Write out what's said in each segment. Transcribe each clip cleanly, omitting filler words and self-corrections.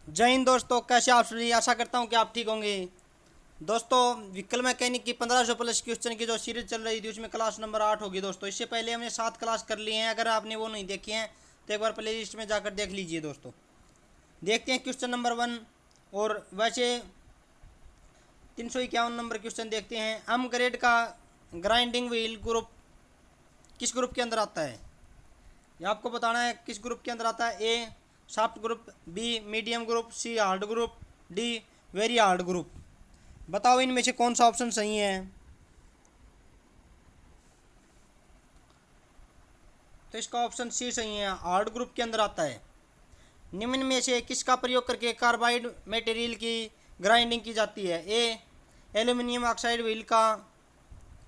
जय हिंद दोस्तों, कैसे आप सभी। आशा करता हूं कि आप ठीक होंगे। दोस्तों, व्हीकल मैकेनिक की 1500 प्लस क्वेश्चन की जो सीरीज चल रही थी उसमें क्लास नंबर 8 होगी। दोस्तों, इससे पहले हमने 7 क्लास कर लिए हैं। अगर आपने वो नहीं देखी हैं तो एक बार प्ले लिस्ट में जाकर देख लीजिए। दोस्तों, देखते हैं क्वेश्चन नंबर 1। और वैसे 351 नंबर क्वेश्चन देखते हैं। एम ग्रेड का ग्राइंडिंग व्हील ग्रुप किस ग्रुप के अंदर आता है। ये आपको बताना है किस ग्रुप के अंदर आता है। A soft group, B medium group, C hard group, D very hard group. बताओ इनमें से कौन सा ऑप्शन सही है। तो इसका ऑप्शन सी सही है, हार्ड ग्रुप के अंदर आता है। निम्न में से किसका प्रयोग करके कार्बाइड मटेरियल की ग्राइंडिंग की जाती है। ए एल्यूमिनियम ऑक्साइड व्हील का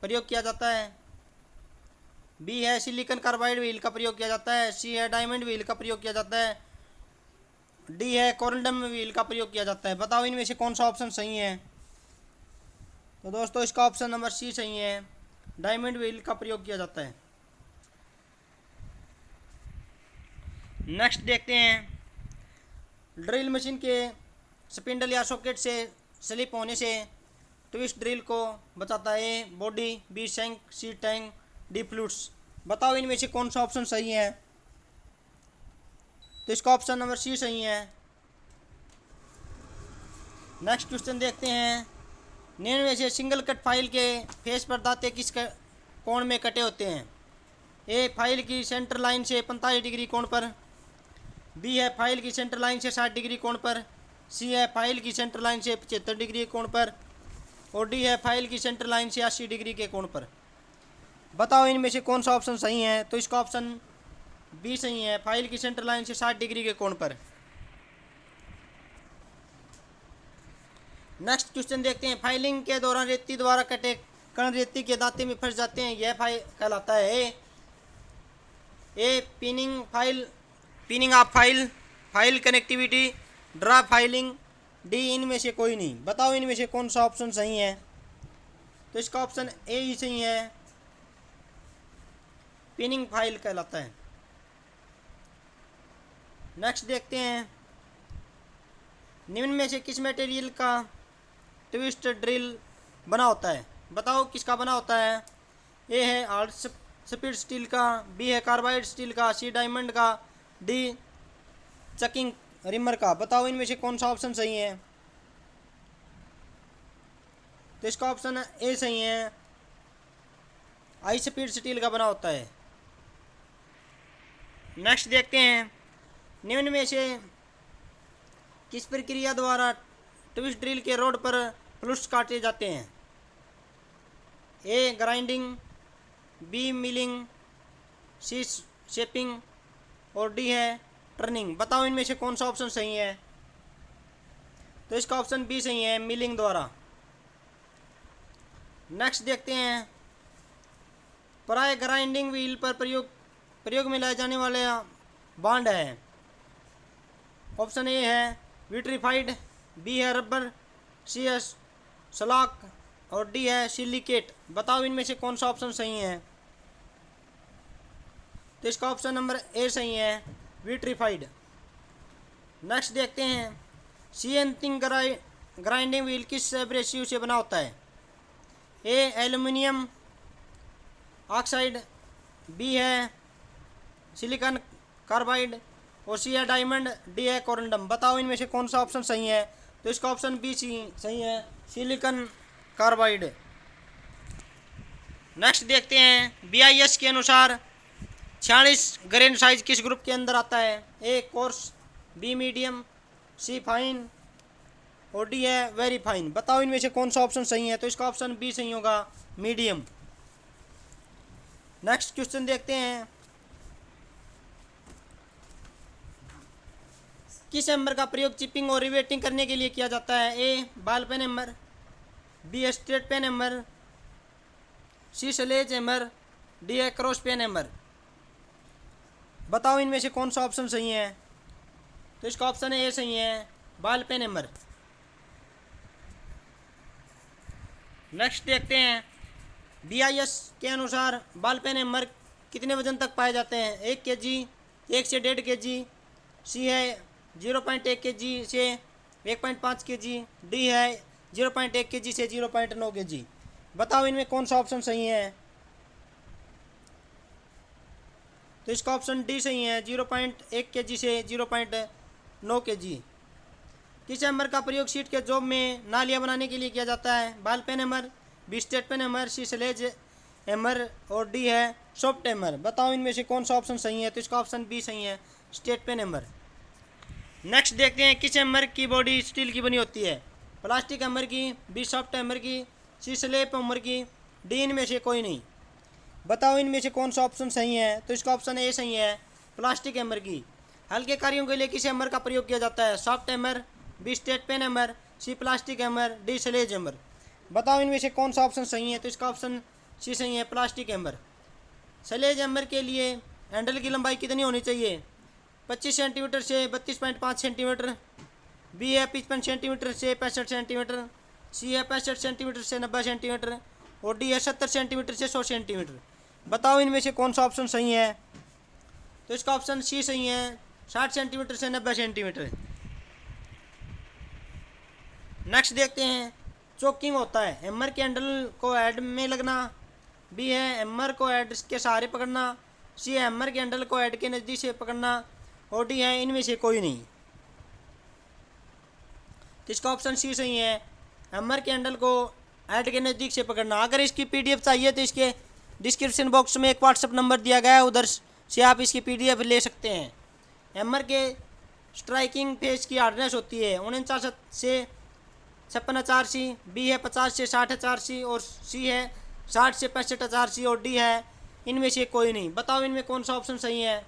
प्रयोग किया जाता है, बी है सिलिकॉन कार्बाइड व्हील का प्रयोग किया जाता है, सी है डायमंड व्हील का प्रयोग किया जाता है, डी है कोरंडम व्हील का प्रयोग किया जाता है। बताओ इनमें से कौन सा ऑप्शन सही है। तो दोस्तों, इसका ऑप्शन नंबर सी सही है, डायमंड व्हील का प्रयोग किया जाता है। नेक्स्ट देखते हैं। ड्रिल मशीन के स्पिंडल या सॉकेट से स्लिप होने से ट्विस्ट ड्रिल को बचाता है। A body, B shank, C tank, D flutes. बताओ इनमें से कौन सा ऑप्शन सही है। तो इसका ऑप्शन नंबर सी सही है। नेक्स्ट क्वेश्चन देखते हैं। निम्न में से सिंगल कट फाइल के फेस पर दांते किस कोण में कटे होते हैं। ए फाइल की सेंटर लाइन से 45 डिग्री कोण पर, बी है फाइल की सेंटर लाइन से 60 डिग्री कोण पर, सी है फाइल की सेंटर लाइन से 75 डिग्री कोण पर, और डी है फाइल की सेंटर लाइन से 80 डिग्री के कोण पर। बताओ इनमें से कौन सा ऑप्शन सही है। तो इसका ऑप्शन बी सही है, फाइल की सेंटर लाइन से 60 डिग्री के कोण पर। नेक्स्ट क्वेश्चन देखते हैं। फाइलिंग के दौरान रेती द्वारा कटे कण रेती के दांते में फंस जाते हैं, यह फाइल कहलाता है। A pinning file, pinning of file, file connectivity, draw filing, D इनमें से कोई नहीं। बताओ इनमें से कौन सा ऑप्शन सही है। तो इसका ऑप्शन ए ही सही है, पिनिंग फाइल कहलाता है। नेक्स्ट देखते हैं। निम्न में से किस मटेरियल का ट्विस्ट ड्रिल बना होता है। बताओ किसका बना होता है। ए है हार्ड स्पीड स्टील का, बी है कार्बाइड स्टील का, सी डायमंड का, डी चकिंग रिमर का। बताओ इनमें से कौन सा ऑप्शन सही है। तो इसका ऑप्शन ए सही है, हाई स्पीड स्टील का बना होता है। नेक्स्ट देखते हैं। निम्न में से किस प्रक्रिया द्वारा ट्विस्ट ड्रिल के रोड पर फ्लूट्स काटे जाते हैं। ए ग्राइंडिंग, बी मिलिंग, सी शेपिंग, और डी है टर्निंग। बताओ इनमें से कौन सा ऑप्शन सही है। तो इसका ऑप्शन बी सही है, मिलिंग द्वारा। नेक्स्ट देखते हैं। प्राय ग्राइंडिंग व्हील पर प्रयोग में लाए जाने वाले बांड है। ऑप्शन ए है विट्रीफाइड, बी है रबर, सी है सलाक, और डी है सिलिकेट। बताओ इनमें से कौन सा ऑप्शन सही है। तो इसका ऑप्शन नंबर ए सही है, विट्रीफाइड। नेक्स्ट देखते हैं। सीएनथिंग ग्राइंडिंग व्हील किस एब्रेसिव से बना होता है। ए एल्यूमिनियम ऑक्साइड, बी है सिलिकॉन कार्बाइड, और सी है डायमंड, डी है कोरंडम। बताओ इनमें से कौन सा ऑप्शन सही है। तो इसका ऑप्शन बी सही है, सिलिकॉन कार्बाइड। नेक्स्ट देखते हैं। बीआईएस के अनुसार 46 ग्रेन साइज किस ग्रुप के अंदर आता है। ए कोर्स, बी मीडियम, सी फाइन, और डी है वेरी फाइन। बताओ इनमें से कौन सा ऑप्शन सही है। तो इसका ऑप्शन बी सही होगा, मीडियम। नेक्स्ट क्वेश्चन देखते हैं। किस हैमर का प्रयोग चिपिंग और रिवेटिंग करने के लिए किया जाता है। A ball peen hammer, B straight peen hammer, C sledge hammer, D है क्रॉस पेन हैमर। बताओ इनमें से कौन सा ऑप्शन सही है। तो इसका ऑप्शन ए सही है, बॉल पेन हैमर। नेक्स्ट देखते हैं। बीआईएस के अनुसार बॉल पेन हैमर कितने वजन तक पाए जाते हैं। 1 kg, 1 से 1.5 kg, सी है 0.1 kg से 1.5 kg, डी है 0.1 kg से 0.9 kg। बताओ इनमें कौन सा ऑप्शन सही है? तो इसका ऑप्शन डी सही है, 0.1 kg से 0.9 kg। किस हैमर का प्रयोग सीट के जॉब में नालियाँ बनाने के लिए किया जाता है? Ball peen hammer, B straight peen hammer, C sledge hammer और डी है सॉफ्ट हैमर। बताओ इनमें से कौन सा ऑप्शन सही है? तो इसका ऑप्शन बी सही है, स्टेट पेन हैमर। नेक्स्ट देखते हैं किस हैमर की बॉडी स्टील की बनी होती है? प्लास्टिक हैमर की, बी सॉफ्ट हैमर की, सी स्लेब हैमर की, डी इनमें से कोई नहीं। बताओ इनमें से कौन सा ऑप्शन सही है? तो इसका ऑप्शन ए सही है, प्लास्टिक हैमर की। हल्के कार्यों के लिए किस हैमर का प्रयोग किया जाता है? Soft hammer, B straight peen hammer, C plastic hammer, D sledge hammer. बताओ इनमें से कौन सा ऑप्शन सही है? तो इसका ऑप्शन सी सही है, प्लास्टिक हैमर। स्लेज हैमर के लिए हैंडल की लंबाई कितनी होनी चाहिए? 25 सेंटीमीटर से 32.5 सेंटीमीटर, बी है 55 सेंटीमीटर से 65 सेंटीमीटर, सी है 65 सेंटीमीटर से 90 सेंटीमीटर और डी है 70 सेंटीमीटर से 100 सेंटीमीटर। बताओ इनमें से कौन सा ऑप्शन सही है? तो इसका ऑप्शन सी सही है, 60 सेंटीमीटर से 90 सेंटीमीटर। नेक्स्ट देखते हैं चोकिंग होता है, हैमर के हैंडल को हेड में लगना, बी है हैमर को हेड के सहारे पकड़ना, सी है हैमर के हैंडल को हेड के नज़दीक से पकड़ना और डी है इनमें से कोई नहीं। तो इसका ऑप्शन सी सही है, हैमर के हैंडल को हेड के नज़दीक से पकड़ना। अगर इसकी पीडीएफ चाहिए तो इसके डिस्क्रिप्शन बॉक्स में एक व्हाट्सएप नंबर दिया गया है, उधर से आप इसकी पीडीएफ ले सकते हैं। हैमर के स्ट्राइकिंग फेस की हार्डनेस होती है 49 से 56,000 सी, बी है 50 से 60,000 सी और सी है 60 से 65,000 सी और डी है इनमें से कोई नहीं। बताओ इनमें कौन सा ऑप्शन सही है?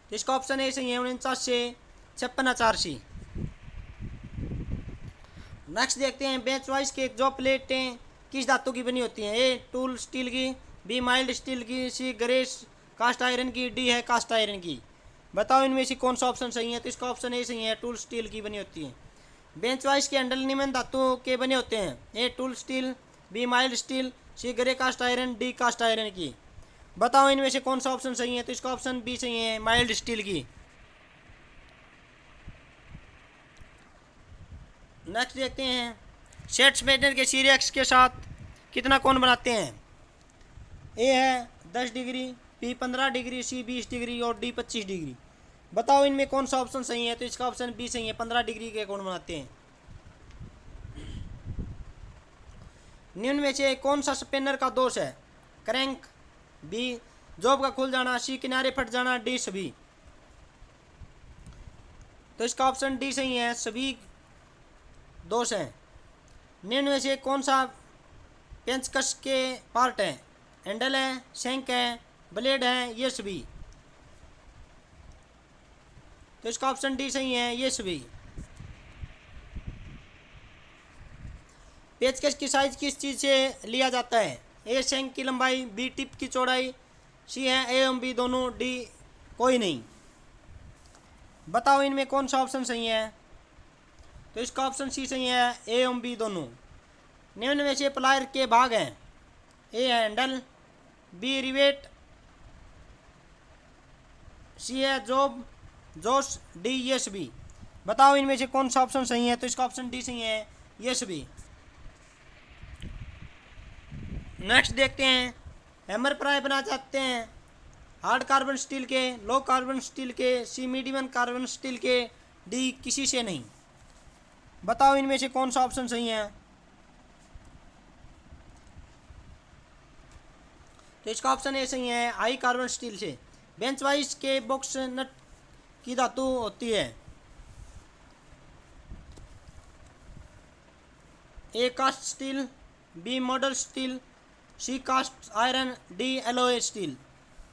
तो इसका ऑप्शन ए सही है, 49 से 56,000 सी। नेक्स्ट देखते हैं बेंच वाइज के जो प्लेटें किस धातु की बनी होती हैं? ए टूल स्टील की, बी माइल्ड स्टील की, सी ग्रेस कास्ट आयरन की, डी है कास्ट आयरन की। बताओ इनमें से कौन सा ऑप्शन सही है? तो इसका ऑप्शन ए सही है, टूल स्टील की बनी होती है। बेंच वाइज के हैंडल निम्न धातु के बने होते हैं? A tool steel, B mild steel, C grey cast iron, D cast iron की। बताओ इनमें से कौन सा ऑप्शन सही है? तो इसका ऑप्शन बी सही है, माइल्ड स्टील की। नेक्स्ट देखते हैं सेट स्पैनर के सीरियक्स के साथ कितना कोण बनाते हैं? ए है 10 डिग्री, बी 15 डिग्री, सी 20 डिग्री और डी 25 डिग्री। बताओ इनमें कौन सा ऑप्शन सही है? तो इसका ऑप्शन बी सही है, 15 डिग्री के कोण बनाते हैं। निम्न में से कौन सा स्पिनर का दोष है? क्रैंक, बी जॉब का खुल जाना, सी किनारे फट जाना, डी सभी। तो इसका ऑप्शन डी सही है, सभी दोष हैं। निम्न में से कौन सा पेंचकस के पार्ट है? हैंडल है, शैंक है, ब्लेड है, ये सभी। तो इसका ऑप्शन डी सही है, ये सभी। पेचकस की साइज किस चीज़ से लिया जाता है? ए शैंक की लंबाई, बी टिप की चौड़ाई, सी है ए एवं बी दोनों, डी कोई नहीं। बताओ इनमें कौन सा ऑप्शन सही है? तो इसका ऑप्शन सी सही है, ए एवं बी दोनों। निम्न में से प्लायर के भाग हैं? ए हैंडल, बी रिवेट, सी है जॉब, जोश, डी ये सभी। बताओ इनमें से कौन सा ऑप्शन सही है? तो इसका ऑप्शन डी सही है, ये सभी। नेक्स्ट देखते हैं हैमर प्राय बना जाते हैं हार्ड कार्बन स्टील के, लो कार्बन स्टील के, सी मीडियम कार्बन स्टील के, डी किसी से नहीं। बताओ इनमें से कौन सा ऑप्शन सही है? तो इसका ऑप्शन ए सही है, हाई कार्बन स्टील से। बेंच वाइज के बॉक्स नट की धातु होती है? ए कास्ट स्टील, बी मॉडल steel, C cast iron, D alloy steel.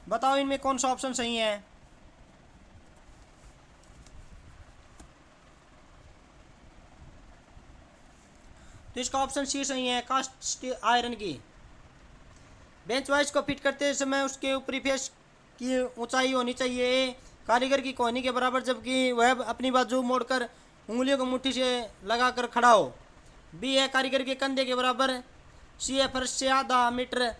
बताओ इनमें कौन सा ऑप्शन सही है? तो इसका ऑप्शन सी सही है, कास्ट आयरन की। बेंच वाइज को फिट करते समय उसके ऊपरी फेस की ऊंचाई होनी चाहिए कारीगर की कोहनी के बराबर, जबकि वह अपनी बाजू मोड़कर उंगलियों को मुट्ठी से लगाकर खड़ा हो। बी है कारीगर के कंधे के बराबर, सी है फर्श से आधा मीटर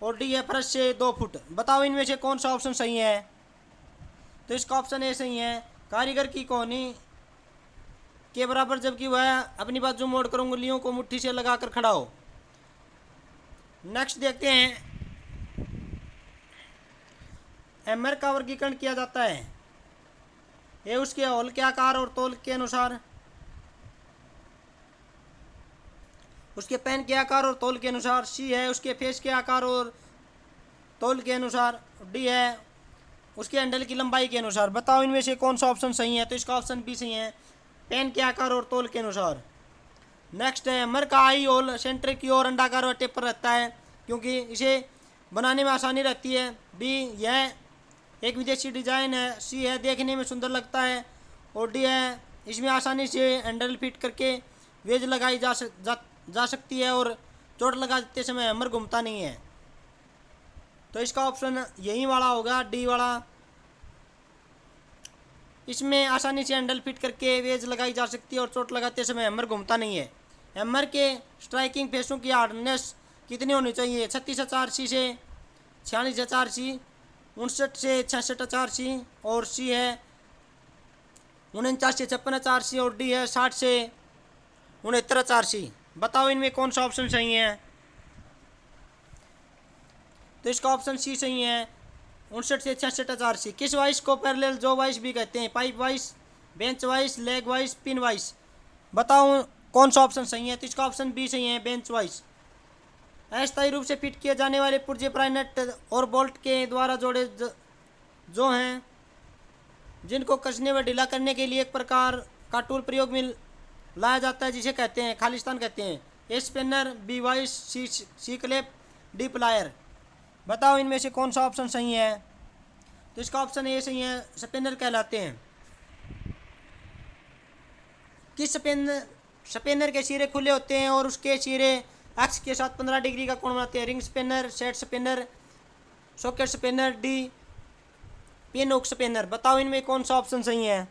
और डी है फर्श से 2 फुट। बताओ इनमें से कौन सा ऑप्शन सही है? तो इसका ऑप्शन ए सही है। कारीगर की कोहनी के बराबर जबकि वह अपनी बाजू मोड़कर उंगलियों को मुट्ठी से लगाकर खड़ा हो। नेक्स्ट देखते हैं, एमर का वर्गीकरण किया जाता है। ए उसके हॉल के आकार और तौल के अनुसार, उसके पेन के आकार और तौल के अनुसार। सी है उसके फेस के आकार और तौल के अनुसार। डी है उसके हैंडल की लंबाई के अनुसार। बताओ इनमें से कौन सा ऑप्शन सही है। तो इसका ऑप्शन बी सही है, पेन के आकार और तौल के अनुसार। नेक्स्ट है, एमर का आई होल सेंटर की ओर अंडाकार व टेपर रहता है क्योंकि इसे बनाने में आसानी रहती है। बी यह एक विदेशी डिजाइन है। सी है देखने में सुंदर लगता है। और डी है इसमें आसानी से हैंडल फिट करके वेज लगाई जा सकती है और चोट लगाते समय हैमर घूमता नहीं है। तो इसका ऑप्शन यही वाला होगा, डी वाला। इसमें आसानी से हैंडल फिट करके वेज लगाई जा सकती है और चोट लगाते समय हैमर घूमता नहीं है। हैमर के स्ट्राइकिंग फेसों की हार्डनेस कितनी होनी चाहिए। 36 सी से 46 सी, 59 से 66 सी। और सी है 49 से 56 सी। और डी है 60 से 69 सी। बताओ इनमें कौन सा ऑप्शन सही है। तो इसका ऑप्शन सी सही है, 59 से 66 सी। किस वाइस को पैरेलल जॉ वाइस भी कहते हैं। Pipe vice, bench vice, leg vice, pin vice. बताओ कौन सा ऑप्शन सही है। तो इसका ऑप्शन बी सही है, बेंच वाइस। अस्थायी रूप से फिट किए जाने वाले पुर्जे प्राय नट और बोल्ट के द्वारा जोड़े जो हैं, जिनको कसने व ढीला करने के लिए एक प्रकार का टूल प्रयोग में लाया जाता है जिसे कहते हैं खालिस्तान कहते हैं। ए स्पिनर, बी वाइस, सी क्लिप, डी प्लायर। बताओ इनमें से कौन सा ऑप्शन सही है। तो इसका ऑप्शन ए सही है, स्पिनर कहलाते हैं। किस स्पिनर के सिरे खुले होते हैं और उसके सिरे एक्स के साथ 15 डिग्री का कोण बनाते हैं। Ring spinner, set spinner, socket spinner, D pin hook spinner. बताओ इनमें कौन सा ऑप्शन सही है।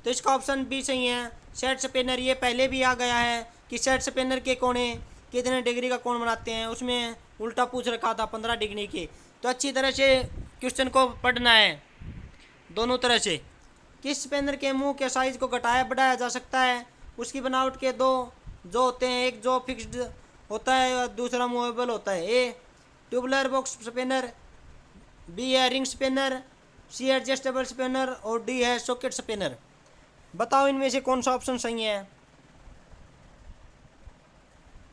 तो इसका ऑप्शन बी सही है, सेट स्पिनर। ये पहले भी आ गया है कि सेट स्पिनर के कोणे कितने डिग्री का कोण बनाते हैं, उसमें उल्टा पूछ रखा था 15 डिग्री के। तो अच्छी तरह से क्वेश्चन को पढ़ना है दोनों तरह से। किस स्पिनर के मुंह के साइज को घटाया बढ़ाया जा सकता है। उसकी बनावट के दो जो होते हैं, एक जो फिक्स्ड होता है और दूसरा मूवेबल होता है। ए ट्यूबुलर बॉक्स स्पिनर, बी है रिंग स्पिनर, सी एडजस्टेबल स्पिनर और डी है सॉकेट स्पिनर। बताओ इनमें से कौन सा ऑप्शन सही है।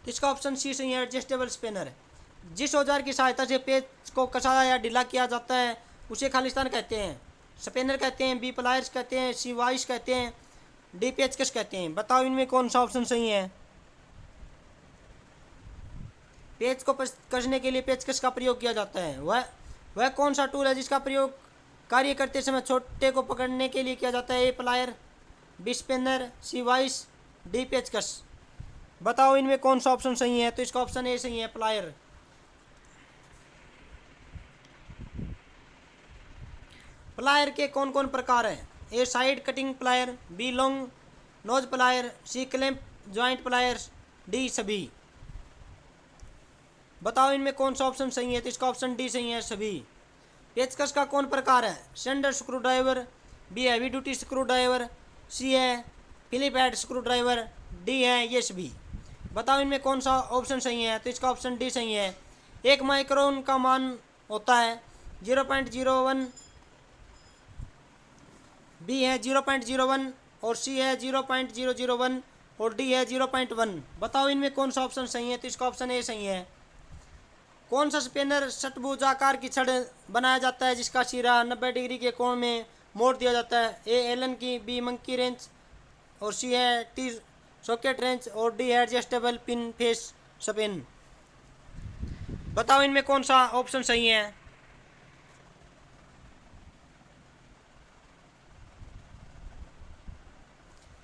तो इसका ऑप्शन सी सही है, एडजस्टेबल स्पिनर। जिस औजार की सहायता से पेच को कसा या ढीला किया जाता है उसे खालिस्तान कहते हैं। स्पिनर कहते हैं, बी प्लायर्स कहते हैं, सी वाइस कहते हैं, डी पेचकश कहते हैं। बताओ इनमें कौन सा ऑप्शन सही है। पेच को कसने के लिए पेचकश का प्रयोग किया जाता है। वह कौन सा टूल है जिसका प्रयोग कार्य करते समय छोटे को पकड़ने के लिए किया जाता है। ए प्लायर, बी स्पिनर, सी वाइस, डी पेचकश। बताओ इनमें कौन सा ऑप्शन सही है। तो इसका ऑप्शन ए सही है, प्लायर। प्लायर के कौन कौन प्रकार हैं। A side cutting plier, B long nose plier, C clamp joint pliers, D सभी। बताओ इनमें कौन सा ऑप्शन सही है। तो इसका ऑप्शन डी सही है, सभी। पेचकश का कौन प्रकार है। Standard screwdriver, B heavy duty screwdriver, C है Phillips head screwdriver, D है ये सभी। बताओ इनमें कौन सा ऑप्शन सही है। तो इसका ऑप्शन डी सही है। एक माइक्रोन का मान होता है 0.01, बी है 0.01 और सी है 0.001 और डी है 0.1। बताओ इनमें कौन सा ऑप्शन सही है। तो इसका ऑप्शन ए सही है। कौन सा स्पिनर षटभुज आकार की छड़ बनाया जाता है जिसका सिरा 90 डिग्री के कोण में मोड़ दिया जाता है। ए एलन की, बी मंकी रेंच और सी है टी सॉकेट रेंच और डी है एडजस्टेबल पिन फेस स्पिन। बताओ इनमें कौन सा ऑप्शन सही है।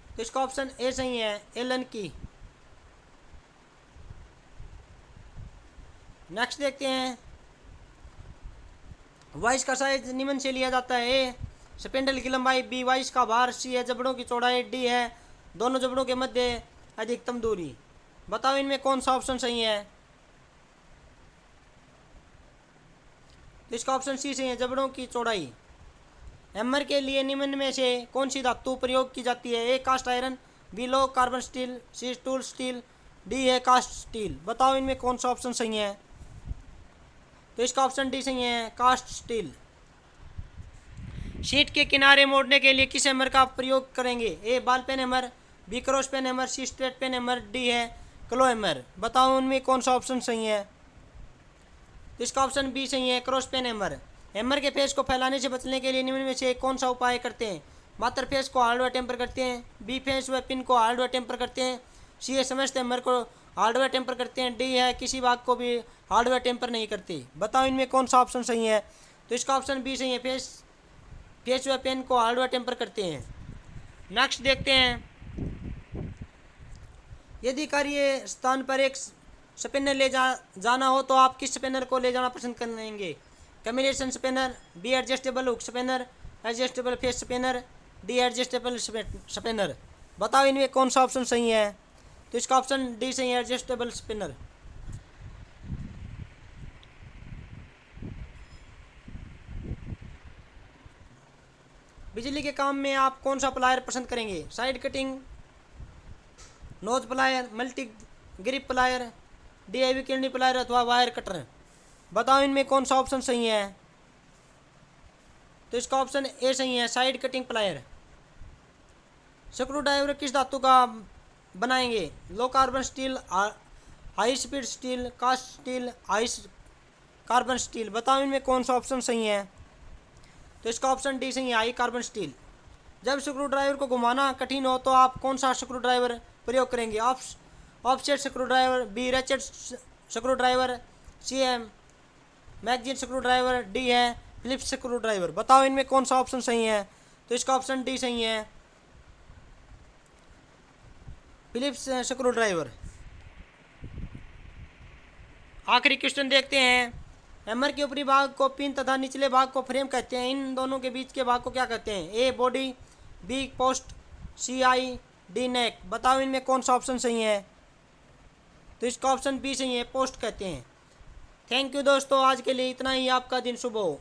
तो इसका ऑप्शन ए सही है, एलन की। नेक्स्ट देखते हैं, वाइस का साइज निम्न से लिया जाता है। ए स्पिंडल की लंबाई, बी वाइस का भार, सी है जबड़ों की चौड़ाई, डी है दोनों जबड़ों के मध्य अधिकतम दूरी। बताओ इनमें कौन सा ऑप्शन सही है। तो इसका ऑप्शन सी सही है, जबड़ों की चौड़ाई। हैमर के लिए निम्न में से कौन सी धातु प्रयोग की जाती है? A cast iron, B low carbon steel, C tool steel, D है कास्ट स्टील। बताओ इनमें कौन सा ऑप्शन सही है? तो इसका ऑप्शन डी सही है, कास्ट स्टील। शीट के किनारे मोड़ने के लिए किस हैमर का प्रयोग करेंगे? A ball peen hammer, B cross peen hammer, C straight peen hammer, D है क्लो हैमर। बताओ उनमें कौन सा ऑप्शन सही है? तो इसका ऑप्शन बी सही है, क्रॉस पेन हैमर। हैमर के फेस को फैलाने से बचने के लिए निम्न में से कौन सा उपाय करते हैं? मात्र फेस को हार्ड व टेम्पर करते हैं, बी फेस व पिन को हार्ड व टेम्पर करते हैं, सी है समस्त हैमर को हार्ड व टेम्पर करते हैं, डी है किसी भाग को भी हार्ड व टेम्पर नहीं करते। बताओ इनमें कौन सा ऑप्शन सही है? तो इसका ऑप्शन बी सही है, फेस व पेन को हार्ड व टेम्पर करते हैं। नेक्स्ट देखते हैं, यदि कार्य स्थान पर एक स्पिनर ले जाना हो तो आप किस स्पिनर को ले जाना पसंद करेंगे? Combination spinner, B adjustable hook spinner, adjustable face spinner, D adjustable spinner. बताओ इनमें कौन सा ऑप्शन सही है? तो इसका ऑप्शन डी सही है, एडजस्टेबल स्पिनर। बिजली के काम में आप कौन सा प्लायर पसंद करेंगे? Side cutting, knows plier, multi grip plier, DIV kidney plier अथवा वायर कटर। बताओ इनमें कौन सा ऑप्शन सही है? तो इसका ऑप्शन ए सही है, side cutting plier. Screwdriver किस धातु का बनाएंगे? Low carbon steel, high speed steel, cast steel, high carbon steel. बताओ इनमें कौन सा ऑप्शन सही है? तो इसका ऑप्शन डी सही है, हाई कार्बन स्टील। जब स्क्रू ड्राइवर को घुमाना कठिन हो तो आप कौन सा स्क्रू ड्राइवर प्रयोग करेंगे? Offset screwdriver, B ratchet screwdriver, C है मैगजीन स्क्रू ड्राइवर, डी है फिलिप्स स्क्रू ड्राइवर। बताओ इनमें कौन सा ऑप्शन सही है? तो इसका ऑप्शन डी सही है, फिलिप्स स्क्रू ड्राइवर। आखिरी क्वेश्चन देखते हैं, हैमर के ऊपरी भाग को पिन तथा निचले भाग को फ्रेम कहते हैं, इन दोनों के बीच के भाग को क्या कहते हैं? A body, B post, C eye, D neck. बताओ इनमें कौन सा ऑप्शन सही है? तो इसका ऑप्शन बी सही है, पोस्ट कहते हैं। थैंक यू दोस्तों, आज के लिए इतना ही। आपका दिन शुभ हो।